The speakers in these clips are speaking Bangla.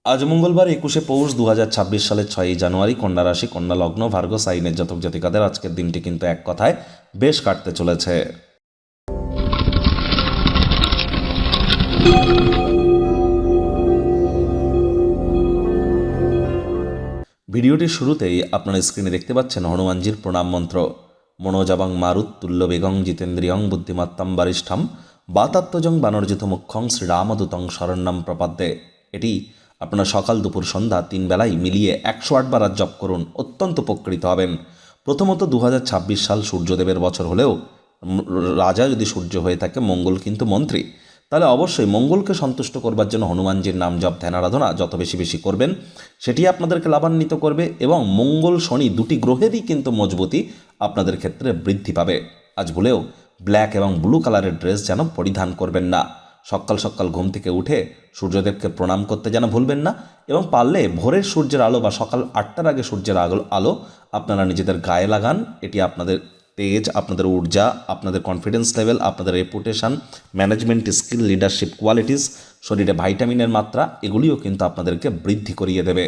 আজ মঙ্গলবার 21শে পৌষ 2026 সালের 6ই জানুয়ারি, কন্যা রাশি, কন্যা লগ্ন, ভার্গো সাইনের জাতক জাতিকাদের আজকের দিনটি কিন্তু এক কথায় বেশ কাটতে চলেছে। ভিডিওটির শুরুতেই আপনারা স্ক্রিনে দেখতে পাচ্ছেন হনুমানজির প্রণাম মন্ত্র। মনোজাবাং মারুত তুল্য বেগং জিতেন্দ্রিয়ং বুদ্ধিমত্তাম বারিষ্ঠাম বাতাত্মজং বানর্জিত মুখ্যং শ্রীরামদূতং শরণ্যম প্রপদ্যে। এটি আপনারা সকাল দুপুর সন্ধ্যা 3 বেলায় মিলিয়ে 108 বার জপ করুন, অত্যন্ত উপকৃত হবেন। প্রথমত 2026 সাল সূর্যদেবের বছর হলেও রাজা যদি সূর্য হয়ে থাকে, মঙ্গল কিন্তু মন্ত্রী, তাহলে অবশ্যই মঙ্গলকে সন্তুষ্ট করবার জন্য হনুমানজির নাম জপ ধ্যান আরাধনা যত বেশি বেশি করবেন সেটি আপনাদেরকে লাভান্বিত করবে, এবং মঙ্গল শনি দুটি গ্রহেরই কিন্তু মজবুতি আপনাদের ক্ষেত্রে বৃদ্ধি পাবে। আজ ভুলেও ব্ল্যাক এবং ব্লু কালারের ড্রেস যেন পরিধান করবেন না। সকাল সকাল ঘুম থেকে উঠে সূর্যদেবকে প্রণাম করতে যেন ভুলবেন না, এবং পারলে ভোরের সূর্যের আলো বা সকাল 8টার আগে সূর্যের আলো আপনারা নিজেদের গায়ে লাগান। এটি আপনাদের তেজ, আপনাদের ঊর্জা, আপনাদের কনফিডেন্স লেভেল, আপনাদের reputation, management skill, leadership qualities, শরীরে ভাইটামিনের মাত্রা, এগুলিও কিন্তু আপনাদেরকে বৃদ্ধি করিয়ে দেবে।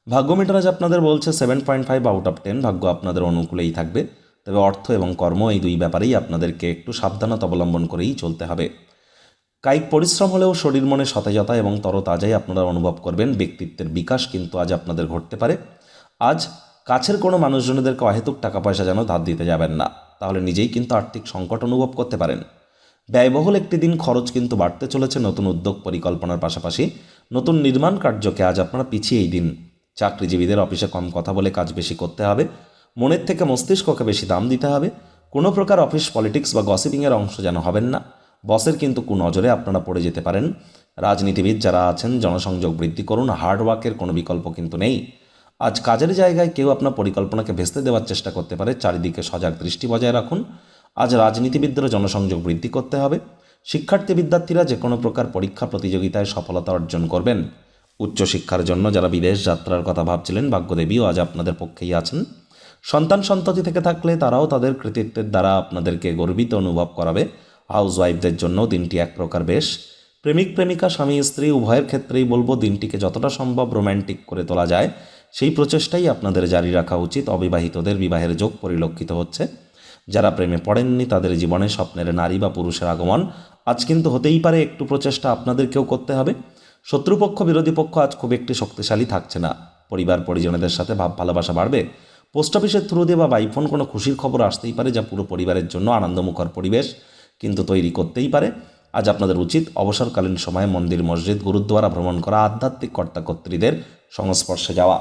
ভাগ্য মিটার আজ আপনাদের বলছে 7.5 আউট অফ 10, ভাগ্য আপনাদের অনুকূলেই থাকবে। তবে অর্থ এবং কর্ম এই দুই ব্যাপারেই আপনাদেরকে একটু সাবধানতা অবলম্বন করেই চলতে হবে। কায়িক পরিশ্রম হলেও শরীর মনে সতেজতা এবং তরতাজাই আপনারা অনুভব করবেন। ব্যক্তিত্বের বিকাশ কিন্তু আজ আপনাদের ঘটতে পারে। আজ কাছের কোনো মানুষজনদেরকে অহেতুক টাকা পয়সা যেন ধার দিতে যাবেন না, তাহলে নিজেই কিন্তু আর্থিক সংকট অনুভব করতে পারেন। ব্যয়বহুল একটি দিন, খরচ কিন্তু বাড়তে চলেছে। নতুন উদ্যোগ পরিকল্পনার পাশাপাশি নতুন নির্মাণ কার্যকে আজ আপনারা পিছিয়েই দিন। চাকরিজীবীদের অফিসে কম কথা বলে কাজ বেশি করতে হবে, মনের থেকে মস্তিষ্ককে বেশি দাম দিতে হবে। কোনো প্রকার অফিস পলিটিক্স বা গসিপিংয়ের অংশ যেন হবেন না, বসের কিন্তু কুনজরে আপনারা পড়ে যেতে পারেন। রাজনীতিবিদ যারা আছেন, জনসংযোগ বৃদ্ধি করুন, হার্ডওয়ার্কের কোনো বিকল্প কিন্তু নেই। আজ কাজের জায়গায় কেউ আপনার পরিকল্পনাকে ভেস্তে দেওয়ার চেষ্টা করতে পারে, চারিদিকে সজাগ দৃষ্টি বজায় রাখুন। আজ রাজনীতিবিদদেরও জনসংযোগ বৃদ্ধি করতে হবে। শিক্ষার্থী বিদ্যার্থীরা যে কোনো প্রকার পরীক্ষা প্রতিযোগিতায় সফলতা অর্জন করবেন। উচ্চশিক্ষার জন্য যারা বিদেশ যাত্রার কথা ভাবছিলেন, ভাগ্যদেবীও আজ আপনাদের পক্ষেই আছেন। সন্তান সন্ততি থেকে থাকলে তারাও তাদের কৃতিত্বের দ্বারা আপনাদেরকে গর্বিত অনুভব করাবে। হাউস ওয়াইফদের জন্য দিনটি এক প্রকার বেশ। প্রেমিক প্রেমিকা, স্বামী স্ত্রী উভয়ের ক্ষেত্রেই বলবো দিনটিকে যতটা সম্ভব রোম্যান্টিক করে তোলা যায় সেই প্রচেষ্টাই আপনাদের জারি রাখা উচিত। অবিবাহিতদের বিবাহের যোগ পরিলক্ষিত হচ্ছে। যারা প্রেমে পড়েননি তাদের জীবনে স্বপ্নের নারী বা পুরুষের আগমন আজ কিন্তু হতেই পারে। একটু প্রচেষ্টা আপনাদেরকেও করতে হবে। শত্রুপক্ষ বিরোধী পক্ষ আজ খুব একটি শক্তিশালী থাকছে না। পরিবার পরিজনদের সাথে ভাব ভালোবাসা বাড়বে। পোস্ট অফিসের থ্রু দিয়ে বা বাইফোন কোনো খুশির খবর আসতেই পারে, যা পুরো পরিবারের জন্য আনন্দমুখর পরিবেশ কিন্তু তৈরি করতেই পারে। আজ আপনাদের উচিত অবসরকালীন সময়ে মন্দির, মসজিদ, গুরুদ্বারা ভ্রমণ করা, আধ্যাত্মিক কর্তাকর্ত্রীদের সংস্পর্শে যাওয়া।